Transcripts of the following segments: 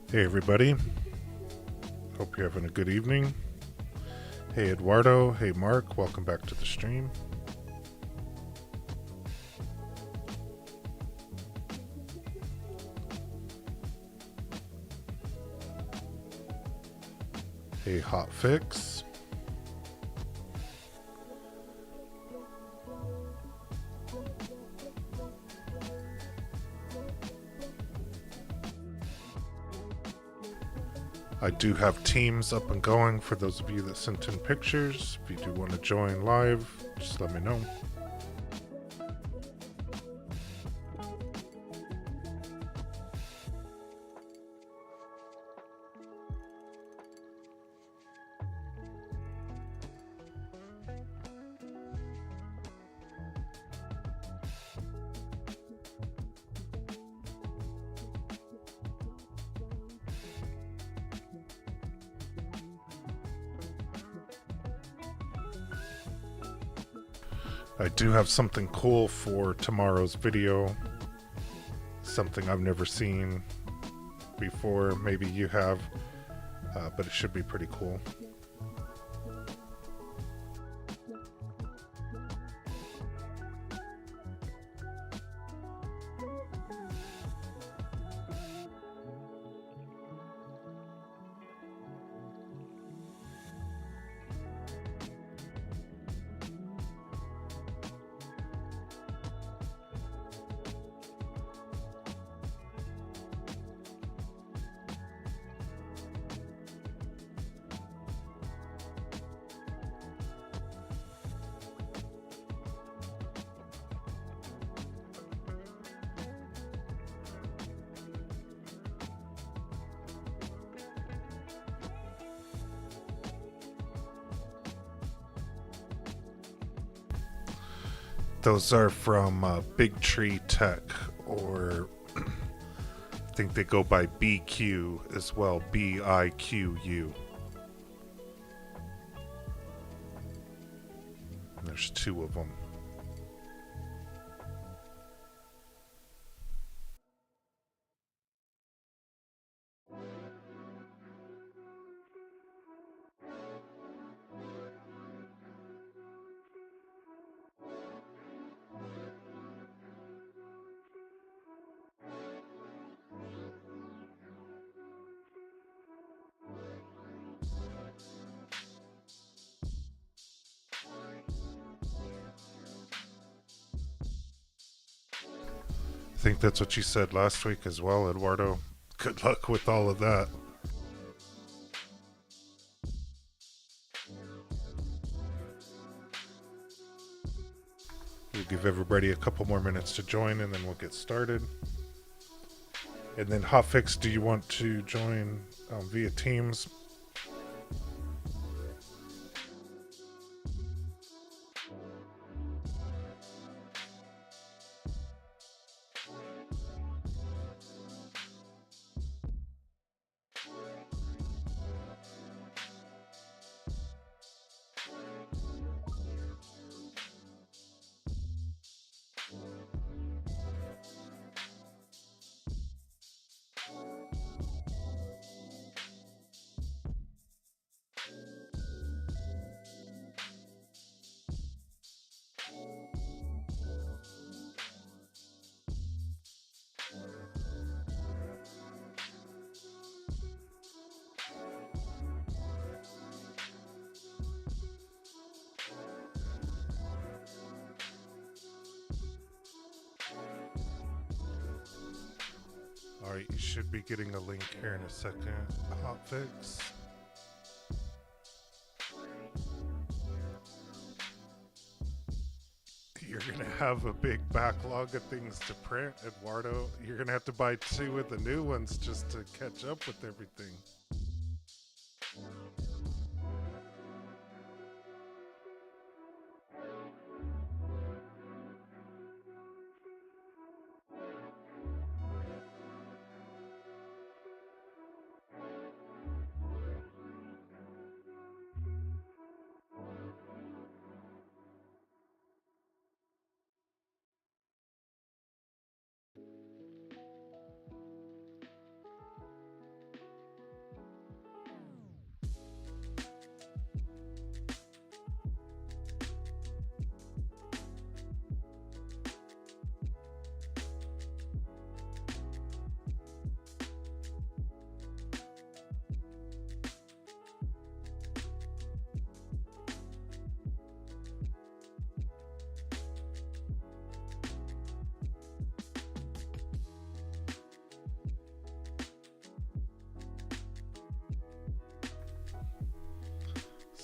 Hey everybody, hope you're having a good evening. Hey Eduardo, hey Mark, welcome back to the stream. Hey Hotfix. I do have teams up and going for those of you that sent in pictures. If you do want to join live, just let me know. I do have something cool for tomorrow's video. Something I've never seen before. Maybe you have, but it should be pretty cool. Those are from Big Tree Tech, or I think they go by BQ as well, BIQU. And there's two of them. I think that's what you said last week as well, Eduardo. Good luck with all of that. We'll give everybody a couple more minutes to join and then we'll get started. And then Hotfix, do you want to join via Teams? Alright, you should be getting a link here in a second. Hotfix. You're gonna have a big backlog of things to print, Eduardo. You're gonna have to buy 2 of the new ones just to catch up with everything.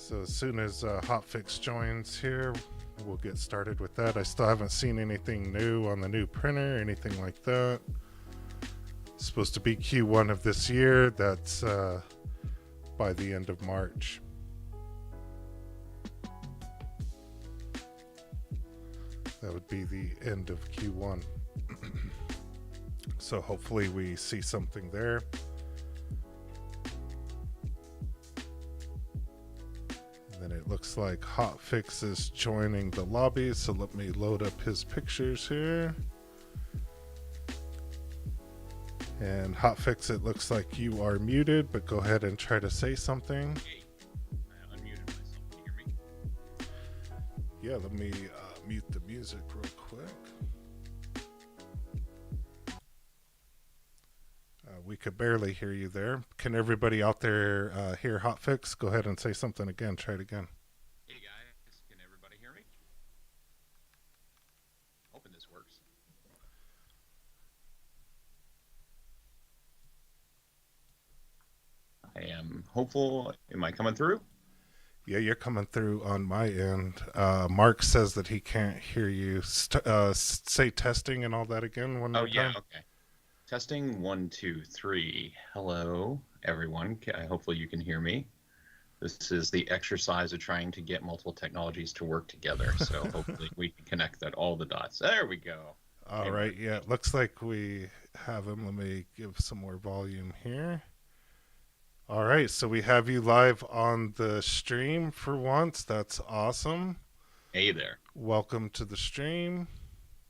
So as soon as Hotfix joins here, we'll get started with that. I still haven't seen anything new on the new printer, anything like that. It's supposed to be Q1 of this year. That's by the end of March. That would be the end of Q1. So hopefully we see something there. And then it looks like Hotfix is joining the lobby, so let me load up his pictures here. And Hotfix, it looks like you are muted, but go ahead and try to say something. Hey, I unmuted myself. Can you hear me? Yeah, let me mute the music real quick. We could barely hear you there. Can everybody out there hear Hotfix? Go ahead and say something again. Try it again. Hey guys, can everybody hear me? Hoping this works. I am hopeful. Am I coming through? Yeah, you're coming through on my end. Mark says that he can't hear you. Say testing and all that again one more time. Okay. Testing 1, 2, 3. Hello, everyone. Hopefully you can hear me. This is the exercise of trying to get multiple technologies to work together. So hopefully we can connect all the dots. There we go. All right. Yeah, it looks like we have him. Let me give some more volume here. All right. So we have you live on the stream for once. That's awesome. Hey there. Welcome to the stream.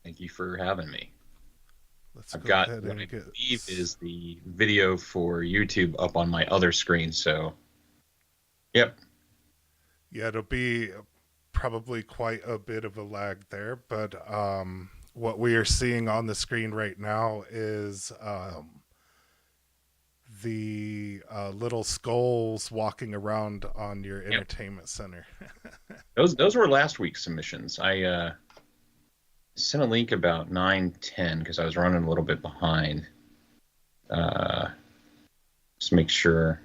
Thank you for having me. I've got what I believe is the video for YouTube up on my other screen. So, yep. Yeah, it'll be probably quite a bit of a lag there, but what we are seeing on the screen right now is the little skulls walking around on your entertainment center. Those were last week's submissions. I sent a link about 9:10 because I was running a little bit behind. Just make sure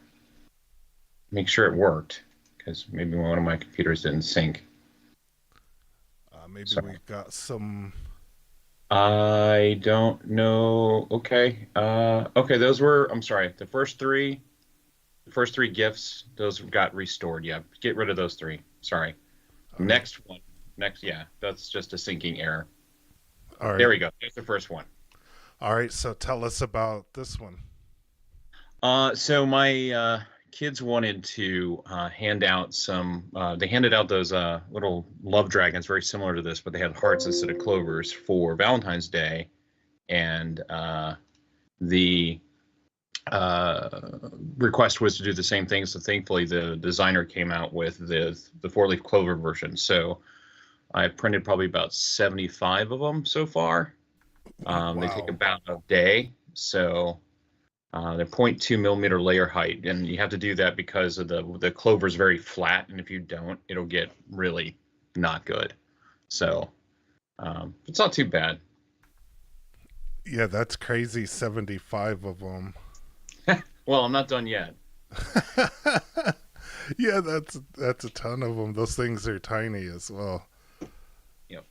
it worked, because maybe one of my computers didn't sync. Maybe we've got some. I don't know. Okay. Okay. Those were. I'm sorry. The first three GIFs. Those got restored. Yeah. Get rid of those three. Sorry. Next one. Yeah. That's just a syncing error. All right. There we go. There's the first one. All right. So tell us about this one. So my kids wanted to hand out some. They handed out those little love dragons, very similar to this, but they had hearts instead of clovers for Valentine's Day, and the request was to do the same thing. So thankfully, the designer came out with the 4-leaf clover version. So I printed probably about 75 of them so far. Wow. They take about a day. So they're 0.2 millimeter layer height, and you have to do that because of the clover is very flat, and if you don't, it'll get really not good. So it's not too bad. Yeah, that's crazy. 75 of them. Well, I'm not done yet. Yeah, that's a ton of them. Those things are tiny as well. Yep.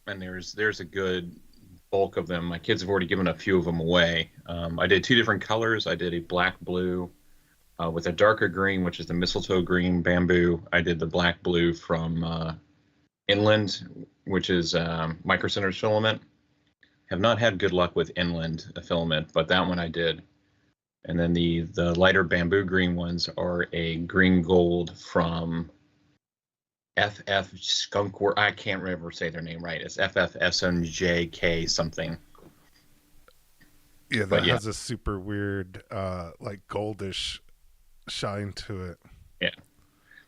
And there's a good bulk of them. My kids have already given a few of them away. I did 2 different colors. I did a black blue with a darker green, which is the mistletoe green bamboo. I did the black blue from Inland, which is microcenter filament. Have not had good luck with Inland filament, but that one I did. And then the lighter bamboo green ones are a green gold from FF Skunkworks. I can't remember say their name right. It's FFSNJK something. Yeah, that has a super weird, like goldish shine to it. Yeah,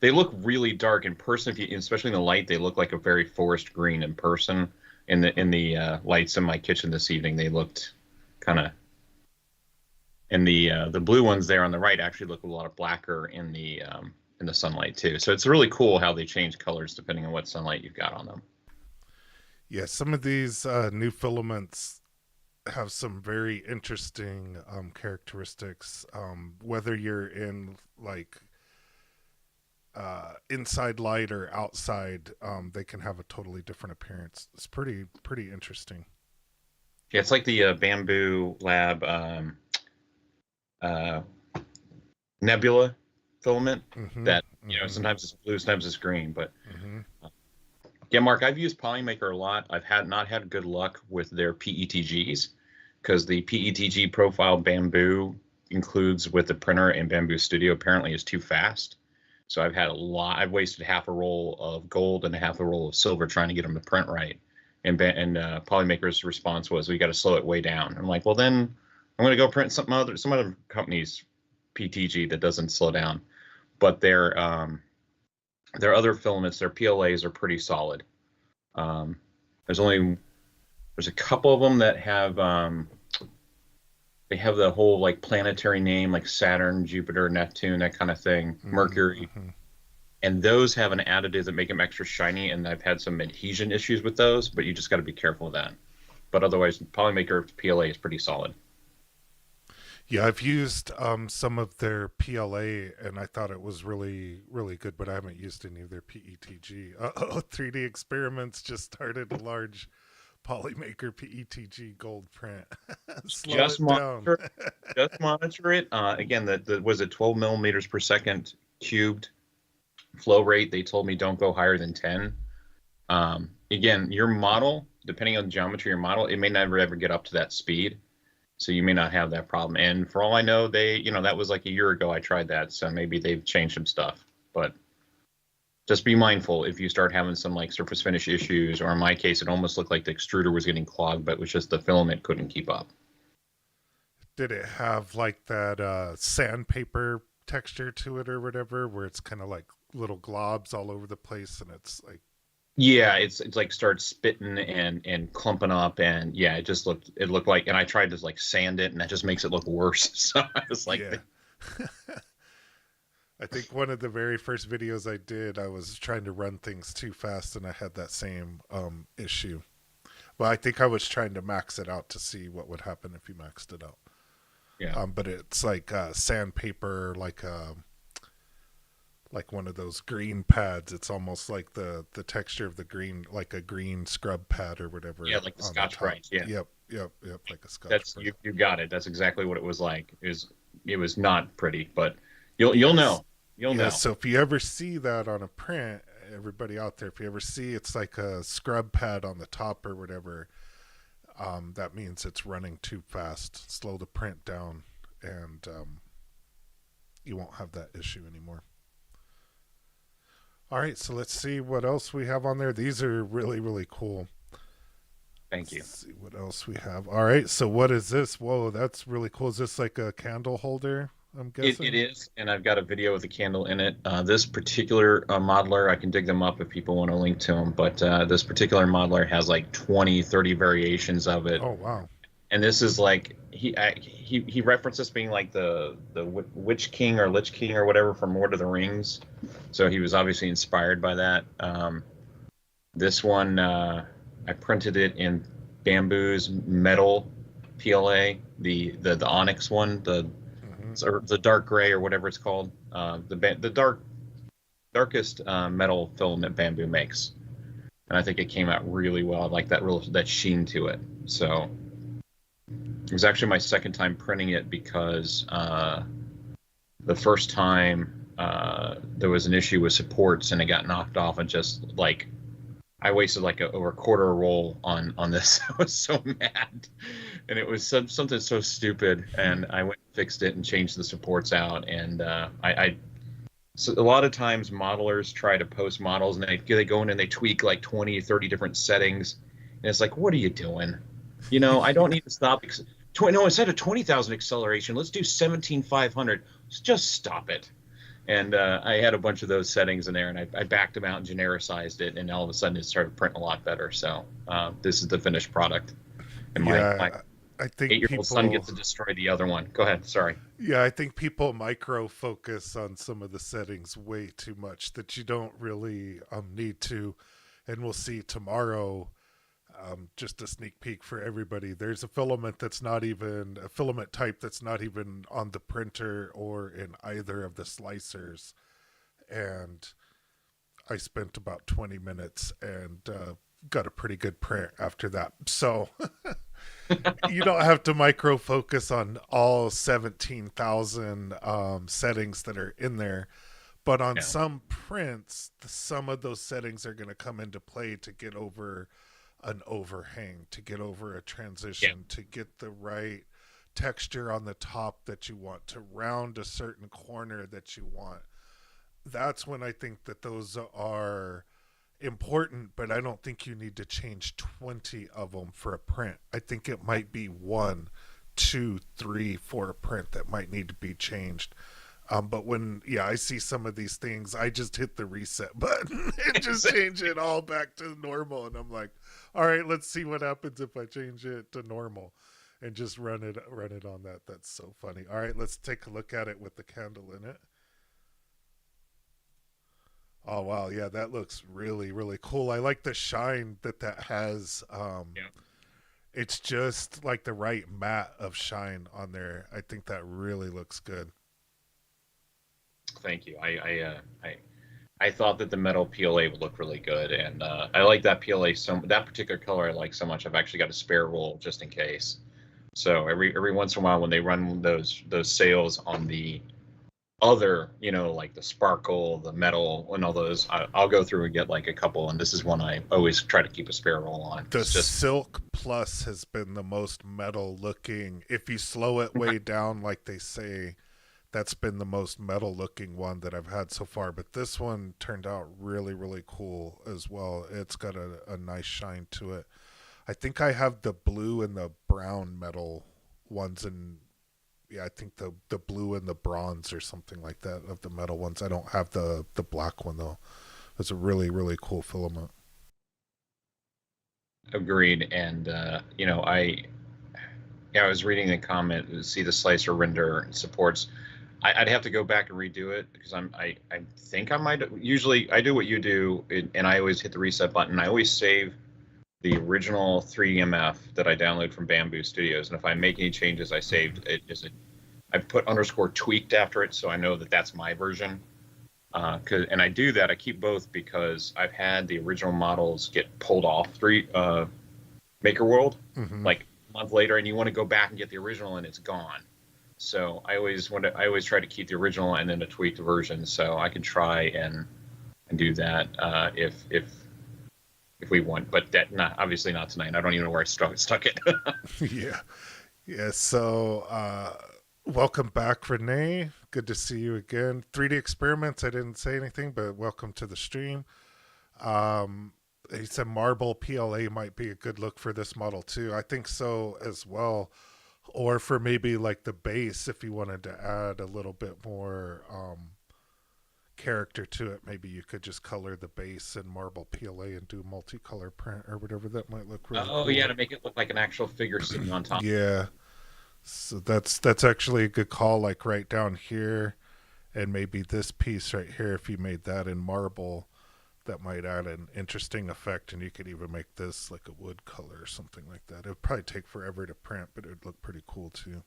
they look really dark in person. Especially in the light, they look like a very forest green in person. In the lights in my kitchen this evening, they looked kind of. And the blue ones there on the right actually look a lot blacker in the sunlight too. So it's really cool how they change colors depending on what sunlight you've got on them. Yeah, some of these new filaments have some very interesting characteristics. Whether you're in like inside light or outside, they can have a totally different appearance. It's pretty interesting. Yeah, it's like the Bamboo Lab uh, nebula filament Mm-hmm. that, Mm-hmm. sometimes it's blue, sometimes it's green. But Mm-hmm. yeah, Mark, I've used Polymaker a lot. I've had not had good luck with their PETGs because the PETG profile Bamboo includes with the printer and Bamboo Studio apparently is too fast. So I've had a lot. I've wasted half a roll of gold and half a roll of silver trying to get them to print right. And Polymaker's response was, "We got to slow it way down." I'm like, "Well, then I'm going to go print some other company's PTG that doesn't slow down." But their other filaments, their PLAs are pretty solid. Um, there's only there's a couple of them that have they have the whole like planetary name like Saturn, Jupiter, Neptune, that kind of thing, Mm-hmm. Mercury, Mm-hmm. and those have an additive that make them extra shiny. And I've had some adhesion issues with those, but you just got to be careful with that. But otherwise, Polymaker PLA is pretty solid. Yeah, I've used some of their PLA, and I thought it was really good, but I haven't used any of their PETG. Oh, 3D Experiments just started a large Polymaker PETG gold print. Slow Just it down. monitor, just monitor it. Again, the was it 12 millimeters per second cubed flow rate. They told me don't go higher than 10. Again, your model, depending on the geometry of your model, it may never ever get up to that speed. So you may not have that problem. And for all I know, that was like a year ago I tried that. So maybe they've changed some stuff. But just be mindful if you start having some like surface finish issues, or in my case, it almost looked like the extruder was getting clogged, but it was just the filament couldn't keep up. Did it have like that sandpaper texture to it or whatever, where it's kind of like little globs all over the place, and it's like, Yeah, it's like started spitting and clumping up, and yeah, it looked like, and I tried to like sand it, and that just makes it look worse. So I was like, yeah. I think one of the very first videos I did, I was trying to run things too fast, and I had that same issue. Well, I think I was trying to max it out to see what would happen if you maxed it out. yeah, But it's like sandpaper, like one of those green pads. It's almost like the texture of the green, like a green scrub pad or yeah, whatever like the on the Scotch top. Brite. Yeah, Yep, like a Scotch that's Brite. you got it. That's exactly what it was like. It was not pretty, but you'll Yes, know, you'll yes. know. So if you ever see that on a print, everybody out there, if you ever see it's like a scrub pad on the top or whatever, that means it's running too fast. Slow the print down, and you won't have that issue anymore. All right, so let's see what else we have on there. These are really cool. Thank Let's you. see what else we have. All right, so what is this? Whoa, that's really cool. Is this like a candle holder, I'm It guessing? is, and I've got a video with a candle in it. This particular modeler, I can dig them up if people want to link to them, but this particular modeler has like 20, 30 variations of it. Oh, wow. And this is like he references being like the Witch King or Lich King or whatever from Lord of the Rings, so he was obviously inspired by that. This one I printed it in Bamboo's metal PLA, the onyx one, Hmm. or the dark gray or whatever it's called, the darkest metal filament Bamboo makes, and I think it came out really well. I like that sheen to it. So it was actually my second time printing it because the first time there was an issue with supports and it got knocked off, and just like I wasted like over a quarter roll on this. I was so mad, and it was something so stupid. And I went and fixed it and changed the supports out. And I so a lot of times modelers try to post models, and they go in and they tweak like 20 or 30 different settings, and it's like, what are you doing? I don't Yeah. need to stop. No, instead of 20,000 acceleration, let's do 17,500. Just stop it. And I had a bunch of those settings in there, and I backed them out and genericized it, and all of a sudden it started printing a lot better. So this is the finished product, and my Yeah, I think 8-year-old son people. gets to destroy the other one. Go ahead. Sorry. Yeah, I think people micro focus on some of the settings way too much that you don't really need to. And we'll see tomorrow. Just a sneak peek for everybody. There's a filament that's not even a filament type that's not even on the printer or in either of the slicers, and I spent about 20 minutes and got a pretty good print after that. So you don't have to micro focus on all 17,000 settings that are in there. But on Yeah. some prints, some of those settings are going to come into play to get over an overhang, to get over a Yeah. transition, to get the right texture on the top that you want, to round a certain corner that you want. That's when I think that those are important, but I don't think you need to change 20 of them for a print. I think it might be one, two, three for a print that might need to be changed. But when, yeah, I see some of these things, I just hit the reset button and just change it all back to normal. And I'm like, all right, let's see what happens if I change it to normal and just run it on that. That's so funny. All right, let's take a look at it with the candle in it. Oh wow, yeah, that looks really really cool. I like the shine that that has. Yeah. It's just like the right matte of shine on there. I think that really looks good. Thank you. I thought that the metal PLA would look really good, and I like that PLA that particular color I like so much. I've actually got a spare roll just in case. So every once in a while when they run those sales on the other, like the sparkle, the metal, and all those, I'll go through and get like a couple. And this is one I always try to keep a spare roll on. The It's just Silk Plus has been the most metal looking. If you slow it way down, like they say, that's been the most metal looking one that I've had so far. But this one turned out really, really cool as well. It's got a nice shine to it. I think I have the blue and the brown metal ones, and yeah, I think the blue and the bronze or something like that of the metal ones. I don't have the black one though. It's a really, really cool filament. agreed. And I was reading the comment, see the slicer render supports. I'd have to go back and redo it because I think I might. Usually I do what you do, and I always hit the reset button. I always save the original 3DMF that I download from Bamboo Studios, and if I make any changes, I saved it. I put underscore tweaked after it, so I know that that's my version. And I do that. I keep both because I've had the original models get pulled off Maker World, Mm-hmm. like a month later, and you want to go back and get the original, and it's gone. So I always try to keep the original and then a tweaked version, so I can try and do that if we want, but that not obviously not tonight. I don't even know where I stuck it. Yeah. Yeah. So, welcome back, Renee. Good to see you again. 3D experiments. I didn't say anything, but welcome to the stream. Um, he said marble PLA might be a good look for this model too. I think so as well. Or for maybe like the base, if you wanted to add a little bit more character to it, maybe you could just color the base in marble PLA and do multicolor print or whatever. That might look really Oh cool. yeah, to make it look like an actual figure sitting on top. Yeah. So that's actually a good call, like right down here, and maybe this piece right here. If you made that in marble, that might add an interesting effect, and you could even make this like a wood color or something like that. It would probably take forever to print, but it would look pretty cool too.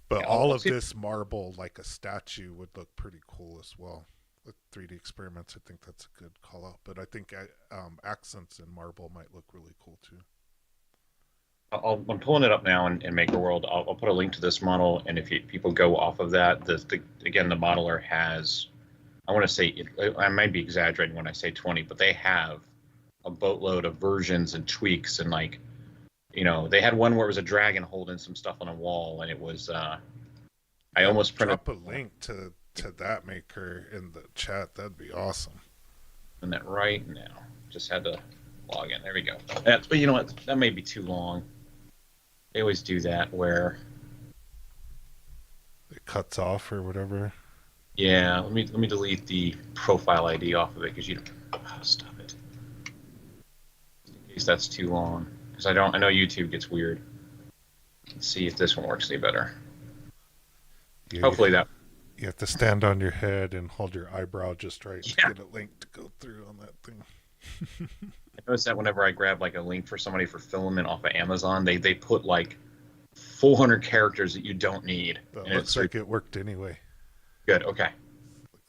But Yeah, all I'll of see. this marble, like a statue, would look pretty cool as well. With 3D experiments, I think that's a good call out. But I think accents in marble might look really cool too. I'm pulling it up now in Maker World. I'll put a link to this model, and if people go off of that, again the modeler has. I want to say I might be exaggerating when I say 20, but they have a boatload of versions and tweaks and like they had one where it was a dragon holding some stuff on a wall, and it was I Yeah, almost printed drop a link to that maker in the chat. That'd be awesome. that right now. Just had to log in. There we go. But you know what? That may be too long. They always do that where It cuts off or whatever. yeah. Let me delete the profile ID off of it because you don't. Oh, stop it. In case that's too long. Because I know YouTube gets weird. Let's see if this one works any better. Yeah, Hopefully that. you have to stand on your head and hold your eyebrow just right to Yeah. get a link to go through on that thing. I notice that whenever I grab like a link for somebody for filament off of Amazon, they put like 400 characters that you don't need. But And looks it's like it worked anyway. good. Okay.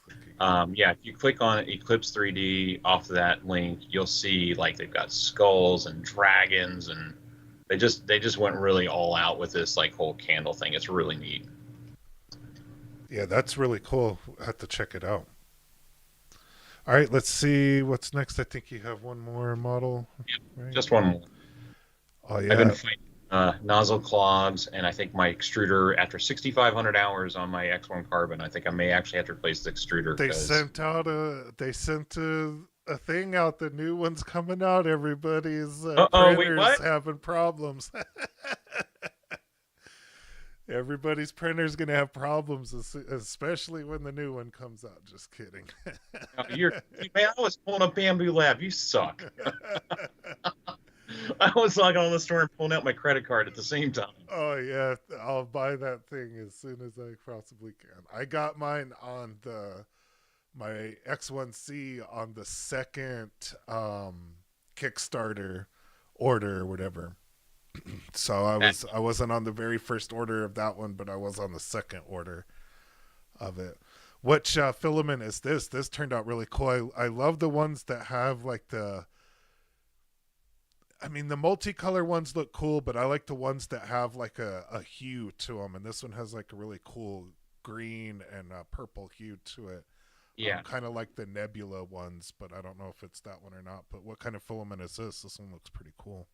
Clicking Yeah, if you click on Eclipse 3D off of that link, you'll see like they've got skulls and dragons, and they just went really all out with this like whole candle thing. It's really neat. Yeah, that's really cool. I have to check it out. All right, let's see what's next. I think you have one more model, right? Just one more. Oh I've been yeah, fighting nozzle clogs, and I think my extruder, after 6,500 hours on my X1 Carbon, I think I may actually have to replace the extruder they because. sent out a thing out. The new one's coming out. Everybody's Uh-oh, wait, printers what? having problems. Everybody's printer's gonna have problems, especially when the new one comes out. Just kidding. Man, I was pulling up Bamboo Lab. You suck. I was logging on the store and pulling out my credit card at the same time. Oh yeah, I'll buy that thing as soon as I possibly can. I got mine on my X1C on the second Kickstarter order or whatever. So I wasn't on the very first order of that one, but I was on the second order of it. Which filament is this? This turned out really cool. I love the ones that have like the multicolor ones look cool, but I like the ones that have like a hue to them. And this one has like a really cool green and purple hue to it. Yeah. Kind of like the Nebula ones, but I don't know if it's that one or not. But what kind of filament is this? This one looks pretty cool.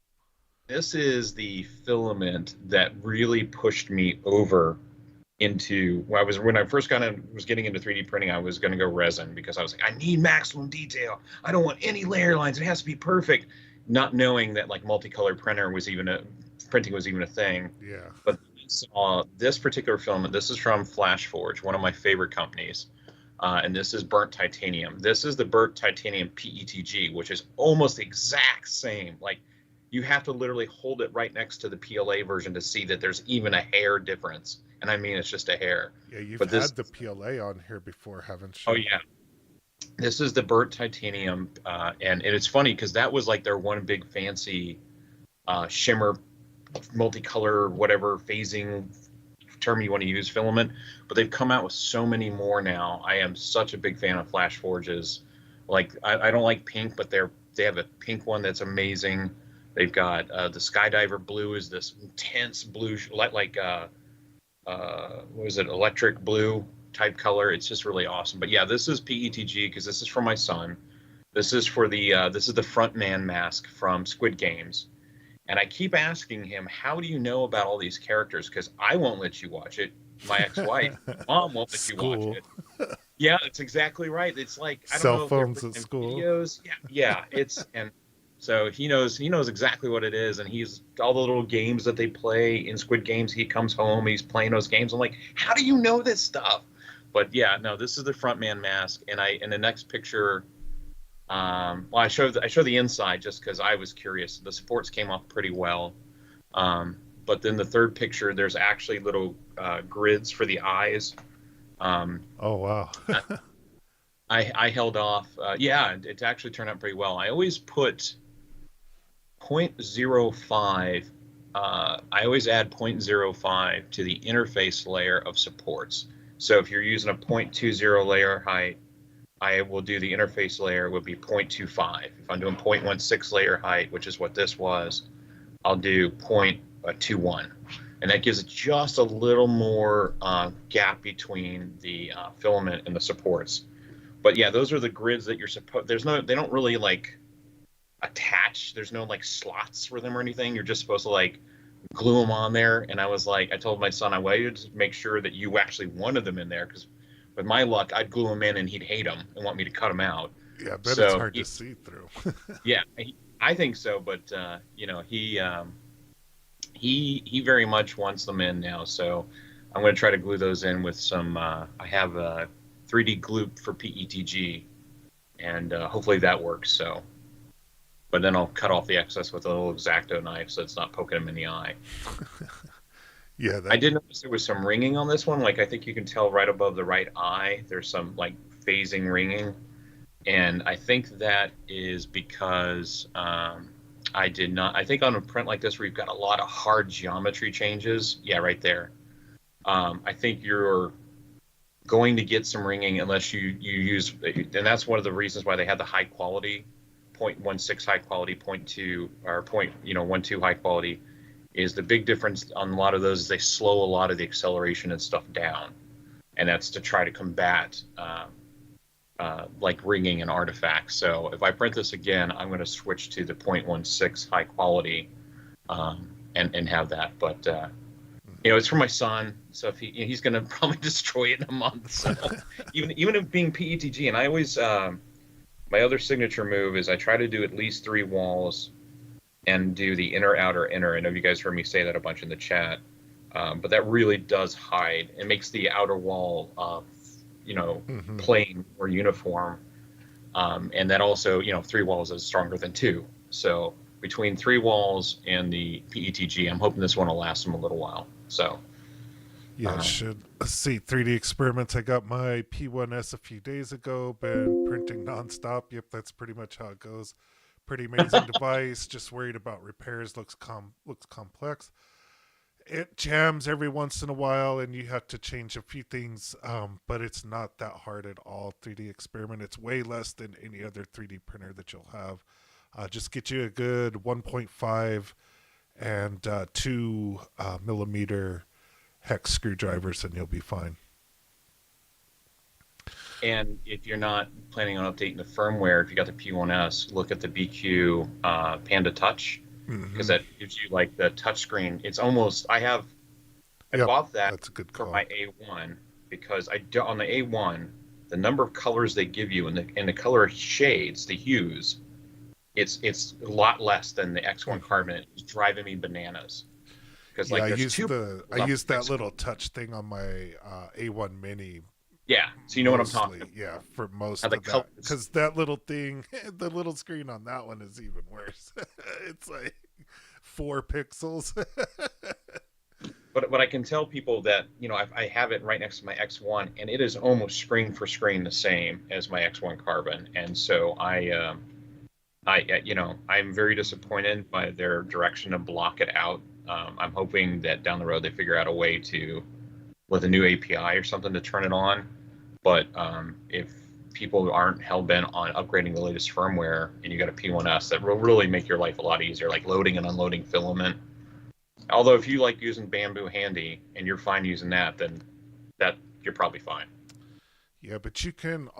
This is the filament that really pushed me over into when I first was getting into 3D printing. I was going to go resin because I was like, I need maximum detail. I don't want any layer lines. It has to be perfect. Not knowing that like multicolor printing was even a thing. Yeah. But this particular filament. This is from FlashForge, one of my favorite companies. And this is burnt titanium. This is the burnt titanium PETG, which is almost the exact same. Like, you have to literally hold it right next to the PLA version to see that there's even a hair difference. And I mean, it's just a hair. Yeah, you've had the PLA on here before, haven't you? Oh, yeah. This is the burnt titanium. And it's funny because that was like their one big fancy shimmer, multicolor, whatever phasing term you want to use, filament. But they've come out with so many more now. I am such a big fan of FlashForge's. Like, I don't like pink, but they have a pink one that's amazing. They've got the Skydiver blue is this intense blue, what was it, electric blue type color. It's just really awesome. But yeah, this is PETG because this is for my son. This is for this is the front man mask from Squid Games. And I keep asking him, how do you know about all these characters? Because I won't let you watch it. My ex-wife, mom won't let you watch it. Yeah, that's exactly right. It's like, I don't cell know phones at school. Videos. Yeah. And so he knows exactly what it is, and he's all the little games that they play in Squid Games. He comes home, he's playing those games. I'm like, how do you know this stuff? But yeah, no, this is the front man mask, and in the next picture, I show the inside just because I was curious. The supports came off pretty well, but then the third picture, there's actually little grids for the eyes. Oh wow. I held off. Yeah, it actually turned out pretty well. I always put 0.05. I always add 0.05 to the interface layer of supports. So if you're using a 0.20 layer height, I will do the interface layer would be 0.25. If I'm doing 0.16 layer height, which is what this was, I'll do 0.21. And that gives it just a little more gap between the filament and the supports. But yeah, those are the grids that you're supposed. They don't really like attach. There's no like slots for them or anything. You're just supposed to like glue them on there. And I told my son, I waited to make sure that you actually wanted them in there, because with my luck, I'd glue them in and he'd hate them and want me to cut them out. Yeah, I bet it's hard to see through. Yeah, I think so. But he very much wants them in now. So I'm going to try to glue those in with some. I have a 3D glue for PETG, and hopefully that works. So, but then I'll cut off the excess with a little X-Acto knife so it's not poking him in the eye. Yeah, I did notice there was some ringing on this one. Like, I think you can tell right above the right eye, there's some like phasing ringing. And I think that is because I think on a print like this where you've got a lot of hard geometry changes. Yeah, right there. I think going to get some ringing unless you use, and that's one of the reasons why they had the high quality 0.16 high quality, point 0.2 or point, 1.2 high quality. Is the big difference on a lot of those is they slow a lot of the acceleration and stuff down, and that's to try to combat like ringing and artifacts. So if I print this again, I'm going to switch to the 0.16 high quality, and have that. But it's for my son, so if he's going to probably destroy it in a month. So even if being PETG, and I always my other signature move is I try to do at least 3 walls and do the inner, outer, inner. I know you guys heard me say that a bunch in the chat, but that really does hide. It makes the outer wall, Mm-hmm. plain or uniform, and that also, 3 walls is stronger than 2. So between 3 walls and the PETG, I'm hoping this one will last them a little while. So Yeah, should let's see 3D experiments. I got my P1S a few days ago. Been printing nonstop. Yep, that's pretty much how it goes. Pretty amazing device. Just worried about repairs. Looks complex. It jams every once in a while, and you have to change a few things. But it's not that hard at all. 3D experiment. It's way less than any other 3D printer that you'll have. Just get you a good 1.5 and 2 millimeter hex screwdrivers, and you'll be fine. And if you're not planning on updating the firmware, if you got the P1S, look at the BQ Panda Touch, because that gives you like the touch screen. It's almost I bought that that's a good for call. my A1 because on the A1 the number of colors they give you and the color shades, the hues, it's a lot less than the X1 Carbon. It's driving me bananas because Yeah, like I there's used two. I used that little touch thing on my A1 Mini. Yeah, so you know what I'm Mostly, talking about. yeah, for most How the of that, colors. because that little thing, the little screen on that one is even worse. It's like 4 pixels. But I can tell people that I have it right next to my X1, and it is almost screen for screen the same as my X1 Carbon, and so I'm very disappointed by their direction to block it out. I'm hoping that down the road they figure out a way to, with a new API or something, to turn it on. But if people aren't hell bent on upgrading the latest firmware, and you got a P1S, that will really make your life a lot easier, like loading and unloading filament. Although if you like using Bamboo Handy and you're fine using that, then you're probably fine. Yeah, but you can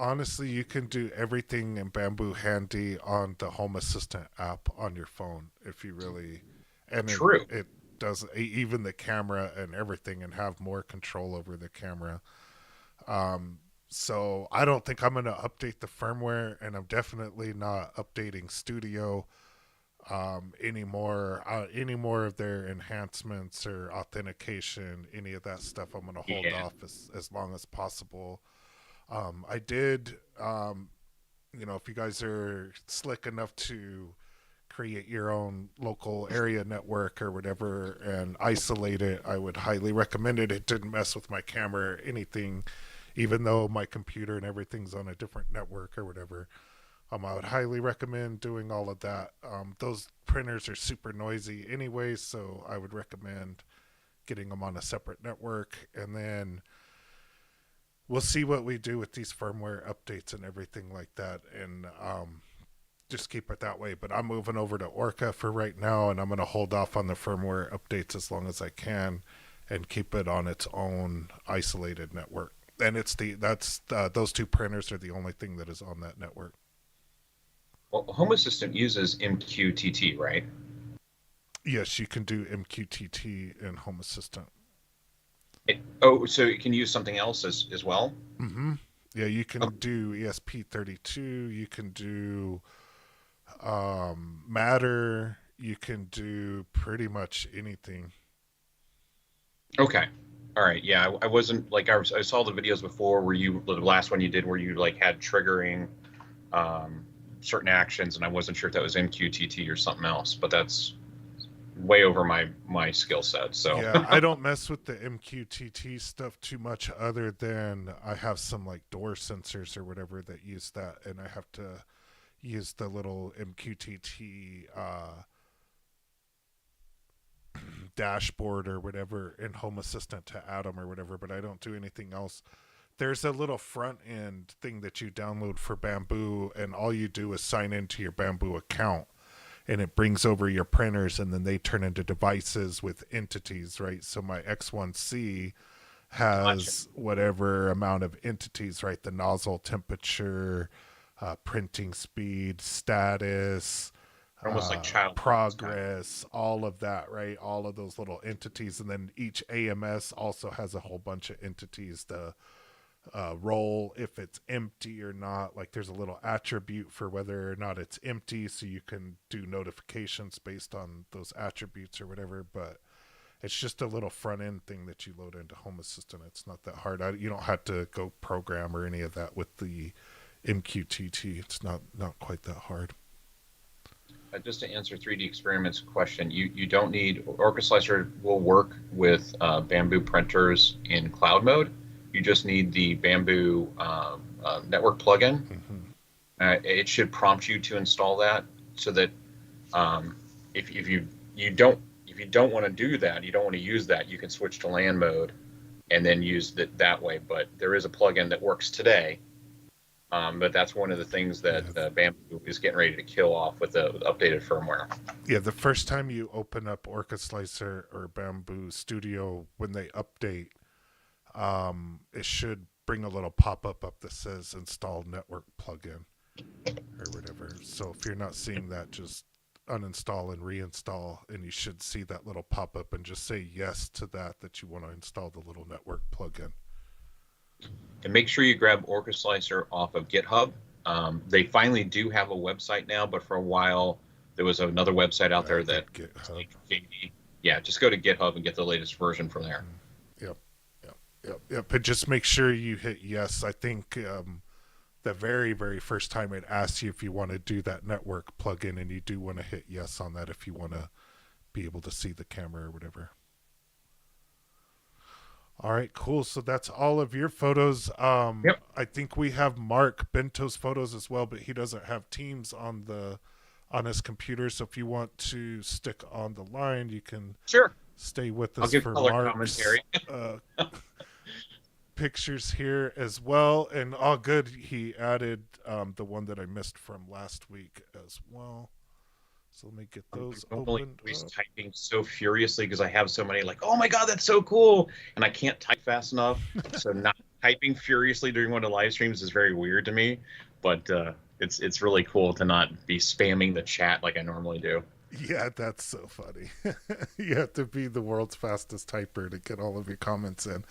do everything in Bamboo Handy on the Home Assistant app on your phone if you really, and then True. it does even the camera and everything, and have more control over the camera. So I don't think I'm going to update the firmware, and I'm definitely not updating Studio anymore. Any more of their enhancements or authentication, any of that stuff, I'm going to hold Yeah. off as long as possible. I did, if you guys are slick enough to create your own local area network or whatever and isolate it, I would highly recommend it. It didn't mess with my camera or anything, even though my computer and everything's on a different network or whatever. I would highly recommend doing all of that. Those printers are super noisy anyway, so I would recommend getting them on a separate network. And then we'll see what we do with these firmware updates and everything like that, and just keep it that way. But I'm moving over to Orca for right now, and I'm going to hold off on the firmware updates as long as I can, and keep it on its own isolated network. And those 2 printers are the only thing that is on that network. Well, Home Assistant uses MQTT, right? Yes, you can do MQTT in Home Assistant. So it can use something else as well? Mm-hmm. Yeah, you Oh, can do ESP32. You can do Matter. You can do pretty much anything. okay. All right. Yeah, I wasn't like I saw the videos before where the last one you did where you like had triggering um, certain actions, and I wasn't sure if that was MQTT or something else, but that's way over my skill set. So Yeah, I don't mess with the MQTT stuff too much, other than I have some like door sensors or whatever that use that, and I have to use the little MQTT dashboard or whatever in Home Assistant to add them or whatever, but I don't do anything else There's a little front end thing that you download for Bamboo, and all you do is sign into your Bamboo account, and it brings over your printers, and then they turn into devices with entities, right? So my X1C Gotcha. has whatever amount of entities, right? The nozzle temperature, printing speed, status, Almost like child labs kind of. progress, all of that, right? All of those little entities. And then each AMS also has a whole bunch of entities. The roll, if it's empty or not. Like there's a little attribute for whether or not it's empty, so you can do notifications based on those attributes or whatever. But it's just a little front end thing that you load into Home Assistant. It's not that hard. You don't have to go program or any of that with the MQTT. It's not quite that hard. Just to answer 3D Experiments question, you don't need Orcheslicer will work with Bamboo printers in cloud mode. You just need the Bamboo network plugin. Mm-hmm. It should prompt you to install that, so that if you don't want to do that, you don't want to use that, you can switch to LAN mode and then use it that way. But there is a plugin that works today. But that's one of the things that Bamboo is getting ready to kill off with the updated firmware. Yeah, the first time you open up Orcheslicer or Bamboo Studio, when they update, it should bring a little pop-up up that says install network plugin or whatever. So if you're not seeing that, just uninstall and reinstall, and you should see that little pop-up, and just say yes to that you want to install the little network plugin. And make sure you grab Orcheslicer off of GitHub. They finally do have a website now, but for a while there was another website out there that GitHub. Yeah, just go to GitHub and get the latest version from there. Yep. But just make sure you hit yes. I think the very, very first time it asks you if you want to do that network plugin, and you do want to hit yes on that if you want to be able to see the camera or whatever. All right, cool. So that's all of your photos. Yep. I think we have Mark Bento's photos as well, but he doesn't have Teams on his computer. So if you want to stick on the line, you can Sure. stay with I'll us give for color Mark's commentary. pictures here as well. And all good. He added the one that I missed from last week as well. So let me get those I'm opened always up. typing so furiously because I have so many, like, oh my god, that's so cool, and I can't type fast enough. So not typing furiously during one of the live streams is very weird to me. But it's really cool to not be spamming the chat like I normally do. Yeah, that's so funny. You have to be the world's fastest typer to get all of your comments in.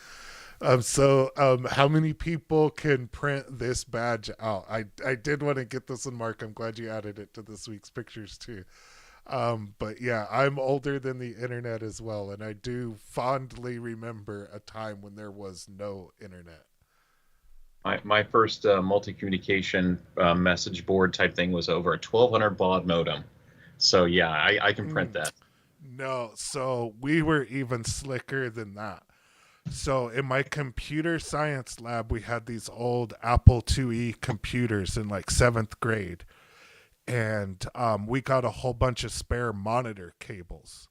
How many people can print this badge out? I did want to get this one, Mark. I'm glad you added it to this week's pictures too. But yeah, I'm older than the internet as well, and I do fondly remember a time when there was no internet. My first multi-communication message board type thing was over a 1200 baud modem. So yeah, I can print that. No, so we were even slicker than that. So in my computer science lab, we had these old Apple IIe computers in like seventh grade, and we got a whole bunch of spare monitor cables.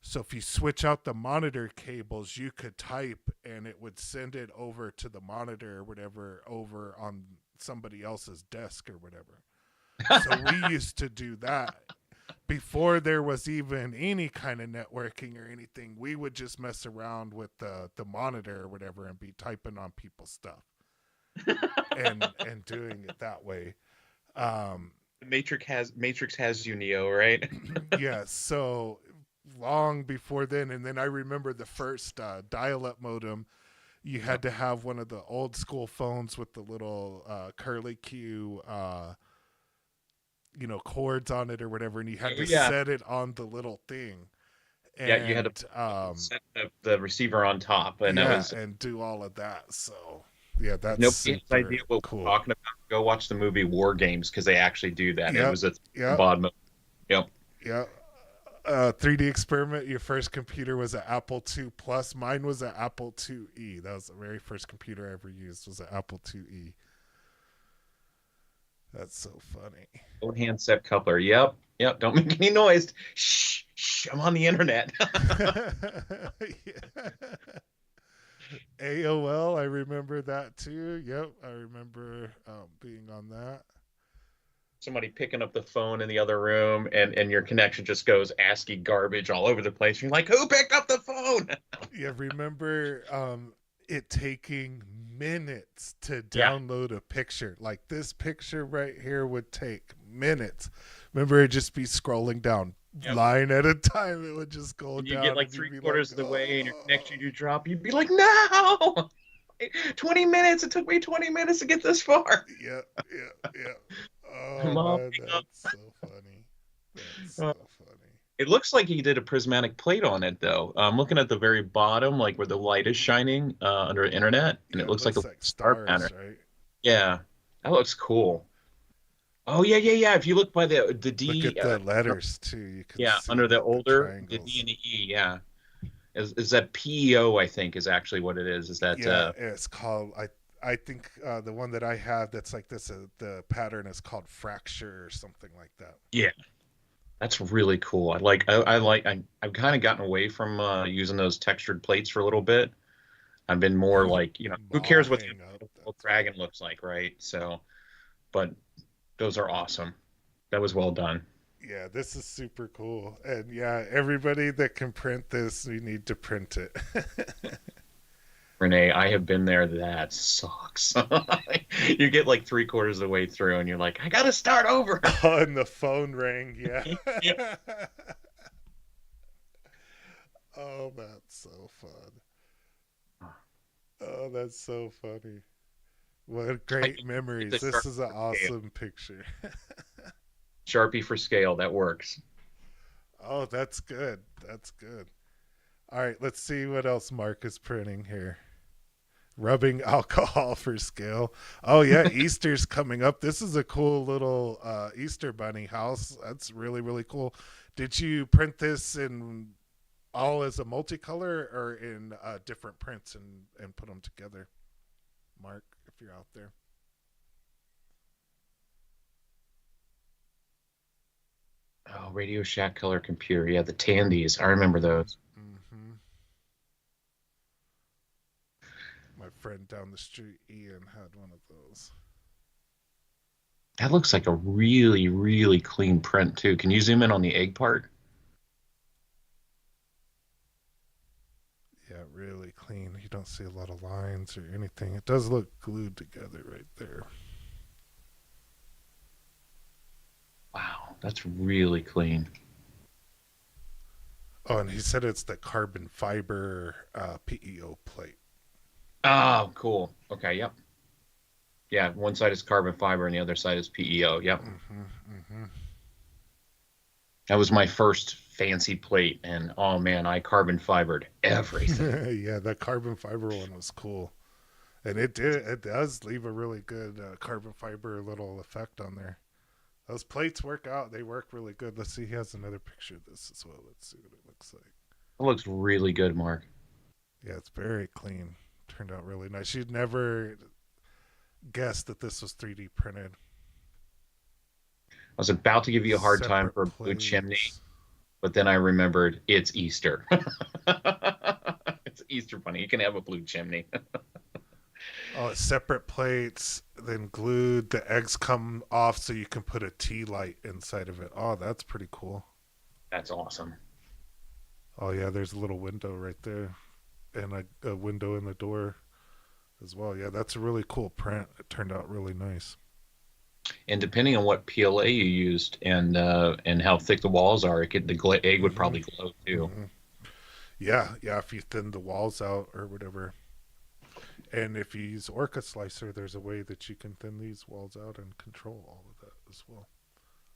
So if you switch out the monitor cables, you could type, and it would send it over to the monitor or whatever over on somebody else's desk or whatever. So we used to do that before there was even any kind of networking or anything. We would just mess around with the monitor or whatever and be typing on people's stuff and doing it that way. Matrix has you, Neo, right? Yeah, so long before then. And then I remember the first dial-up modem. You had to have one of the old school phones with the little curly Q cords on it or whatever, and you had to set it on the little thing. And, yeah, you had to set the receiver on top, and that was and do all of that. So yeah, that's nobody has idea what cool. we're talking about. Go watch the movie War Games because they actually do that. Yep. It was a baud mode. Yep. Yeah. 3D Experiment, your first computer was an Apple II Plus. Mine was an Apple IIe. That was the very first computer I ever used, was an Apple IIe. That's so funny. Old handset coupler. Yep. Don't make any noise. Shh. I'm on the internet. Yeah. AOL, I remember that too. Yep, I remember being on that. Somebody picking up the phone in the other room, and your connection just goes ASCII garbage all over the place. You're like, who picked up the phone? Yeah, remember it taking minutes to Yeah. download a picture. Like this picture right here would take minutes. Remember, it'd just be scrolling down Yep. line at a time. It would just go And you get down, like and you'd three be like, quarters of the way and your oh, connection you drop, you'd be like, no! 20 minutes. It took me 20 minutes to get this far. yeah, yeah, yeah. Oh Mom, man, pick up. that's so funny. That's Uh, so funny. It looks like he did a prismatic plate on it, though. I'm looking at the very bottom, like where the light is shining under internet, and Yeah, it it looks like a looks like star pattern. stars, right? Yeah, that looks cool. Oh yeah, yeah, yeah. If you look by the Look D, at the letters too. You can yeah, see under the like the older the D triangles. and the E, yeah, is that PEO? I think is actually what it is. Is that Yeah, it's called. I think the one that I have that's like this. The pattern is called fracture or something like that. yeah, that's really cool. I've kind of gotten away from using those textured plates for a little bit. I've been more like, who Ball cares what the hang up. old That's dragon looks like, right? So, but those are awesome. That was well done. yeah. This is super cool, and yeah, everybody that can print this, we need to print it. Renee, I have been there. That sucks. You get like three quarters of the way through and you're like, I gotta start over. Oh, and the phone rang. Yeah. Yeah. Oh, that's so fun. Oh, that's so funny. What I great think it's a memories. This is Sharpie an for scale. awesome picture. Sharpie for scale, that works. Oh, that's good. That's good. All right, let's see what else Mark is printing here. Rubbing alcohol for scale. Oh yeah, Easter's coming up. This is a cool little Easter bunny house. That's really really cool. Did you print this in all as a multicolor or in different prints and put them together? Mark, if you're out there. Oh, Radio Shack color computer. Yeah, the Tandies. I remember those. Mm-hmm. My friend down the street, Ian, had one of those. That looks like a really, really clean print too. Can you zoom in on the egg part? Yeah, really clean. You don't see a lot of lines or anything. It does look glued together right there. Wow, that's really clean. Oh, and he said it's the carbon fiber PEO plate. Oh, cool. Okay, yep. Yeah, one side is carbon fiber and the other side is PEO. Yep. Mm-hmm, mm-hmm. That was my first fancy plate, and oh man, I carbon fibered everything. Yeah, that carbon fiber one was cool, and it does leave a really good carbon fiber little effect on there. Those plates work out; they work really good. Let's see, he has another picture of this as well. Let's see what it looks like. It looks really good, Mark. Yeah, it's very clean. Turned out really nice. You'd never guess that this was 3D printed. I was about to give you a hard time Separate for a blue chimney, plates. but then I remembered it's Easter. It's Easter bunny. You can have a blue chimney. Oh, separate plates, then glued. The eggs come off so you can put a tea light inside of it. Oh, that's pretty cool. That's awesome. Oh, yeah, there's a little window right there and a window in the door as well. Yeah, that's a really cool print. It turned out really nice. And depending on what PLA you used and how thick the walls are, the egg would Hmm. probably glow too. Hmm. Yeah, yeah, if you thin the walls out or whatever. And if you use Orca Slicer, there's a way that you can thin these walls out and control all of that as well.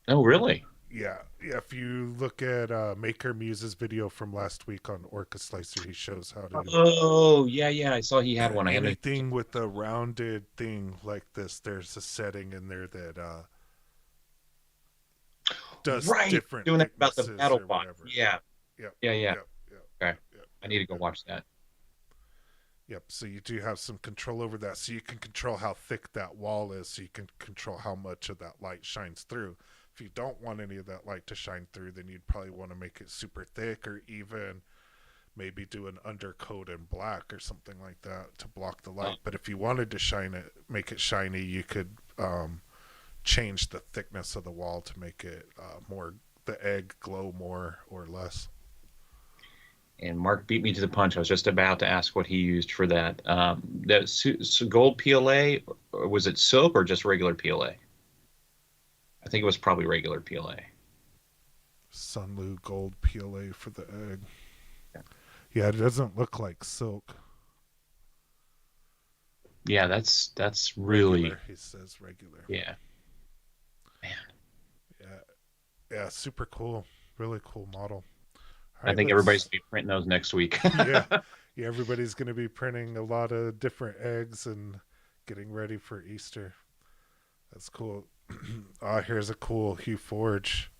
Oh, really? Yeah, yeah. If you look at Maker Muse's video from last week on Orca Slicer, he shows how to Oh, yeah, yeah. I saw he had one. I haven't. anything with a rounded thing like this. There's a setting in there that does Right, different doing that about the thicknesses battle or box. whatever. Yeah, Yep, yeah, yeah. yep, yep, Okay, yep, I yep, need to go yep. watch that. Yep. So you do have some control over that. So you can control how thick that wall is. So you can control how much of that light shines through. If you don't want any of that light to shine through, then you'd probably want to make it super thick or even maybe do an undercoat in black or something like that to block the Oh, light. But if you wanted to shine it, make it shiny, you could change the thickness of the wall to make it more, the egg glow more or less. and Mark beat me to the punch. I was just about to ask what he used for that. That gold PLA, or was it silk or just regular PLA? I think it was probably regular PLA. Sunlu gold PLA for the egg. Yeah, it doesn't look like silk. Yeah, that's really Regular, he says regular. yeah. Man, Yeah, yeah, super cool. Really cool model. All I right, think everybody's let's. gonna be printing those next week. Yeah, yeah, everybody's going to be printing a lot of different eggs and getting ready for Easter. That's cool. Here's a cool Hue Forge.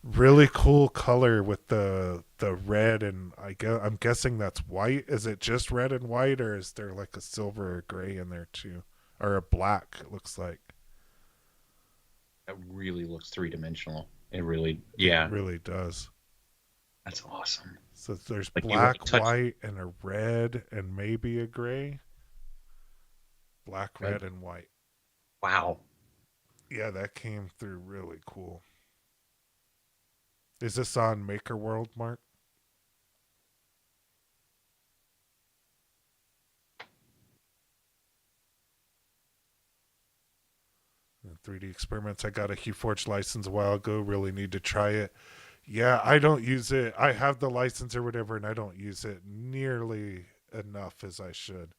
Really cool color with the red, and I'm guessing that's white. Is it just red and white, or is there like a silver or gray in there too, or a black? It looks like It really looks three-dimensional. It really, it yeah, really does. that's awesome. So there's Like you black, touch white, and a red, and maybe a gray. Black, that. red, and white. Wow. Yeah, that came through really cool. Is this on Maker World, Mark? And 3D Experiments. I got a HueForge license a while ago. Really need to try it. Yeah, I don't use it. I have the license or whatever, and I don't use it nearly enough as I should.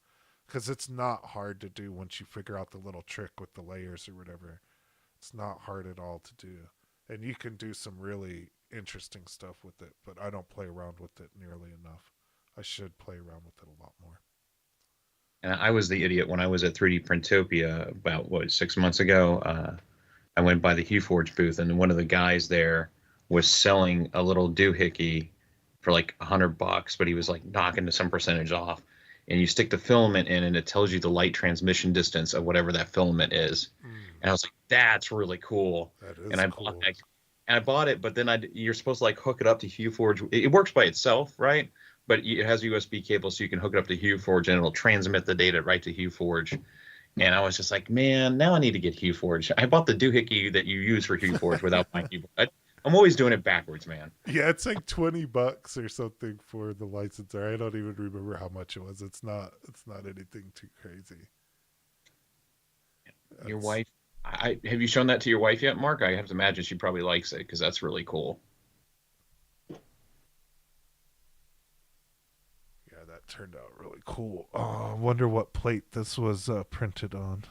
Because it's not hard to do once you figure out the little trick with the layers or whatever. It's not hard at all to do. And you can do some really interesting stuff with it, but I don't play around with it nearly enough. I should play around with it a lot more. And I was the idiot when I was at 3D Printopia about what 6 months ago. I went by the HueForge booth, and one of the guys there was selling a little doohickey for like $100, but he was like knocking some percentage off. And you stick the filament in, and it tells you the light transmission distance of whatever that filament is. Mm, And I was like, "That's really cool." that And is cool. I bought it, but then you're supposed to like hook it up to HueForge. It works by itself, right? But it has a USB cable, so you can hook it up to HueForge, and it'll transmit the data right to HueForge. And I was just like, man, now I need to get HueForge. I bought the doohickey that you use for HueForge without my keyboard. I'm always doing it backwards, man. Yeah, it's like $20 or something for the licenser. I don't even remember how much it was. It's not anything too crazy. Your That's wife, I have you shown that to your wife yet, Mark? I have to imagine she probably likes it because that's really cool. Yeah, that turned out really cool. Oh, I wonder what plate this was printed on.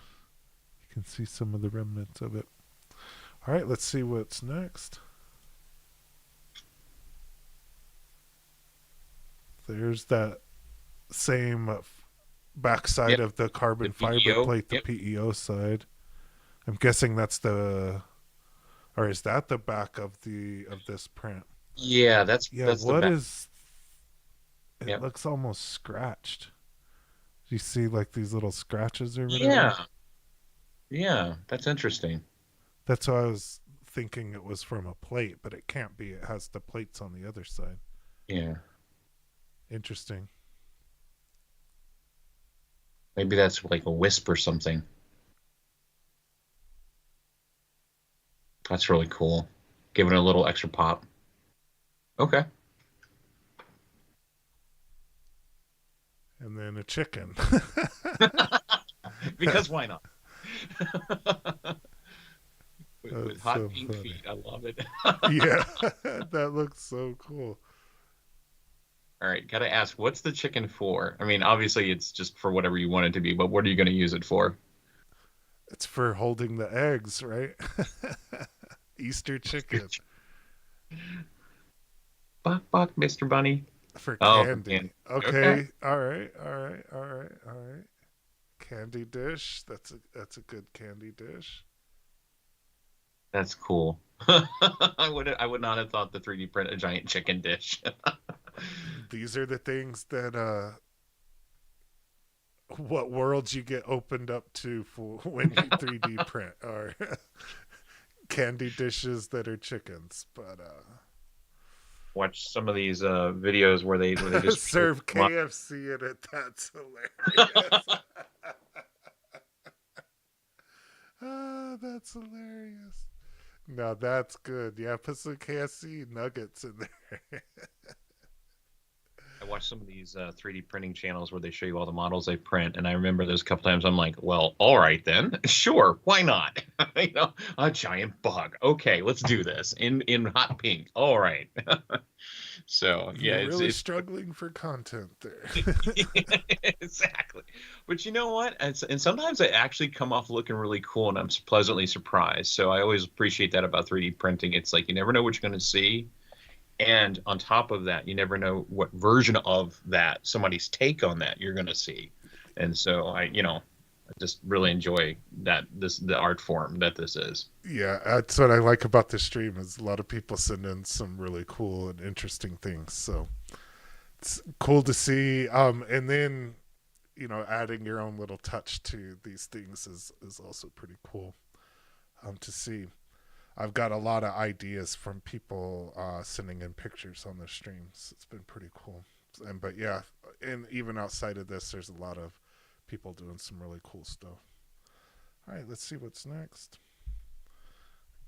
You can see some of the remnants of it. All right, let's see what's next. There's that same backside Yep, of the the carbon fiber PEO. plate, the Yep. PEO side. I'm guessing that's the, or is that the back of this print? Yeah, that's Yeah, that's the what back. is, it Yep. looks almost scratched. Do you see like these little scratches or whatever? Yeah. Yeah, that's interesting. That's why I was thinking it was from a plate, but it can't be. It has the plates on the other side. Yeah. Interesting. Maybe that's like a wisp or something. That's really cool. Giving it a little extra pop. Okay. And then a chicken. Because why not? With That's hot so pink funny. feet. I love it. Yeah, that looks so cool. All right, gotta ask, what's the chicken for? I mean, obviously it's just for whatever you want it to be, but what are you going to use it for? It's for holding the eggs, right? Easter chicken Bok bok, Mr. Bunny. for Oh, for candy. candy. Okay. Okay. All right. All right. All right. All right. Candy dish. That's a good candy dish. That's cool. I would not have thought the 3D print a giant chicken dish. These are the things that what worlds you get opened up to for when you 3D print are candy dishes that are chickens. But watch some of these videos where they just show Serve them KFC in it. That's hilarious. Ah, that's hilarious. No, that's good. Yeah, put some KFC nuggets in there. I watch some of these 3D printing channels where they show you all the models they print, and I remember there's a couple times I'm like, well, all right then, sure, why not? A giant bug. Okay, let's do this in hot pink. All right. So yeah, You're really it's struggling for content there. exactly. But you know what? And sometimes they actually come off looking really cool, and I'm pleasantly surprised. So I always appreciate that about 3D printing. It's like you never know what you're going to see. And on top of that, you never know what version of that, somebody's take on that you're going to see. And so I just really enjoy the art form that this is. Yeah, that's what I like about this stream is a lot of people send in some really cool and interesting things. So it's cool to see. And then, adding your own little touch to these things is also pretty cool to see. I've got a lot of ideas from people sending in pictures on the streams. It's been pretty cool. But yeah, and even outside of this, there's a lot of people doing some really cool stuff. All right, let's see what's next.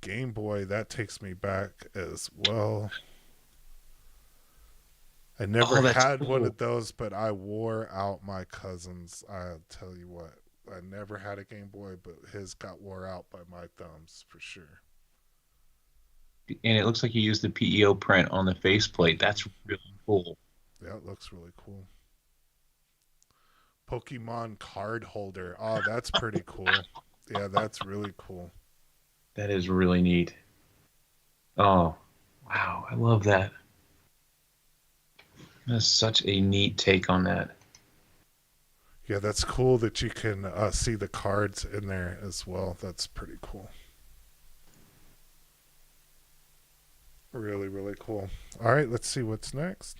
Game Boy, that takes me back as well. I never had Cool. one of those, but I wore out my cousin's. I'll tell you what, I never had a Game Boy, but his got wore out by my thumbs for sure. And it looks like you used the PEO print on the faceplate. That's really cool. Yeah, it looks really cool. Pokemon card holder. Oh, that's pretty cool. Yeah, that's really cool. That is really neat. Oh, wow. I love that. That's such a neat take on that. Yeah, that's cool that you can see the cards in there as well. That's pretty cool. Really, really cool. All right, let's see what's next.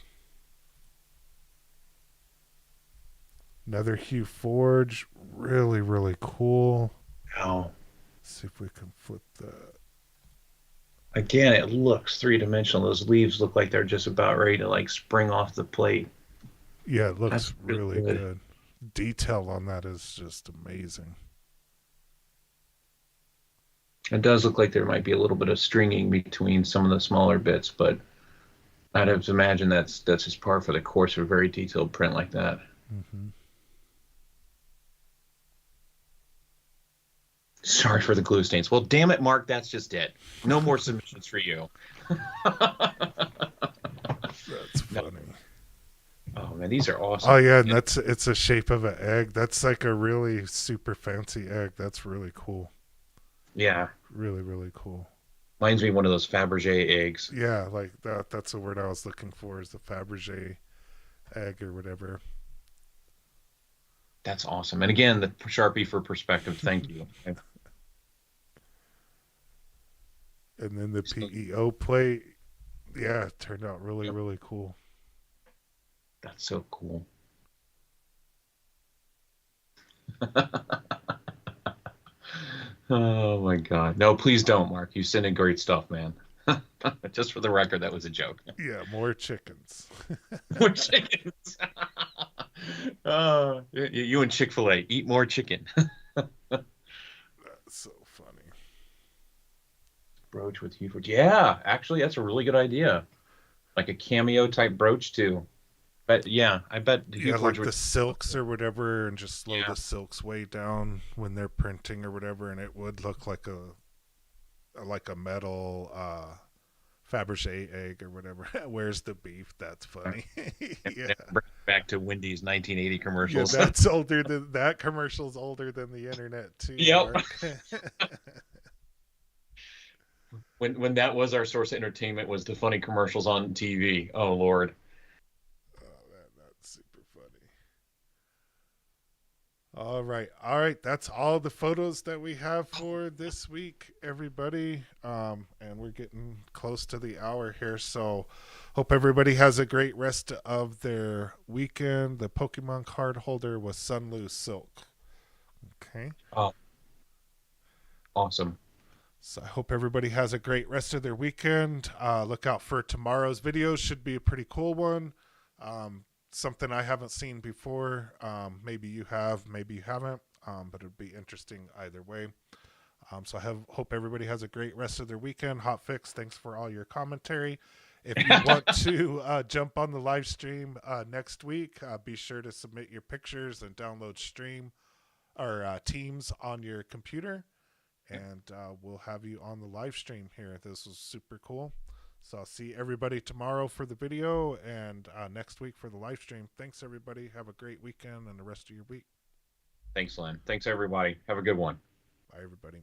Another Hue Forge. Really, really cool. Oh, Let's see if we can flip that. again, it looks three-dimensional. Those leaves look like they're just about ready to like spring off the plate. Yeah, it looks That's really really good. good. Detail on that is just amazing. It does look like there might be a little bit of stringing between some of the smaller bits, but I'd have to imagine that's just par for the course of a very detailed print like that. Mm-hmm. Sorry for the glue stains. Well, damn it, Mark, that's just it. No more submissions for you. That's funny. Oh man, these are awesome. Oh yeah, and it's a shape of an egg. That's like a really super fancy egg. That's really cool. Yeah, Really, really cool. reminds me of one of those Fabergé eggs. Yeah, like that. That's the word I was looking for. Is the Fabergé egg or whatever. That's awesome. And again, the Sharpie for perspective. Thank you. And then the PEO plate. Yeah, it turned out really, Yep. really cool. That's so cool. Oh my God. No, please don't, Mark. You send in great stuff, man. Just for the record, that was a joke. Yeah, more chickens. More chickens. You and Chick-fil-A, eat more chicken. That's so funny. Brooch with Huford. Yeah, actually, that's a really good idea. Like a cameo type brooch too. But yeah, I bet the Yeah, like Hufords the would. silks or whatever, and just slow Yeah. the silks way down when they're printing or whatever, and it would look like a metal Fabergé egg or whatever. Where's the beef? That's funny. Yeah. Bring it back to Wendy's 1980 Yeah, commercials. that's older than that commercial's older than the internet too. Yep. Mark. When that was our source of entertainment was the funny commercials on TV. Oh Lord. Oh man, that's super funny. All right. That's all the photos that we have for this week, everybody. And we're getting close to the hour here, so hope everybody has a great rest of their weekend. The Pokemon card holder was Sunloo Silk. Okay. Oh, awesome. So I hope everybody has a great rest of their weekend. Look out for tomorrow's video. Should be a pretty cool one. Something I haven't seen before. Maybe you have, maybe you haven't. But it'd be interesting either way. So hope everybody has a great rest of their weekend. Hotfix, thanks for all your commentary. If you want to jump on the live stream next week, be sure to submit your pictures and download stream or Teams on your computer, and we'll have you on the live stream here. This was super cool. So I'll see everybody tomorrow for the video and next week for the live stream. Thanks, everybody. Have a great weekend and the rest of your week. Thanks, Len. Thanks, everybody. Have a good one. Bye, everybody.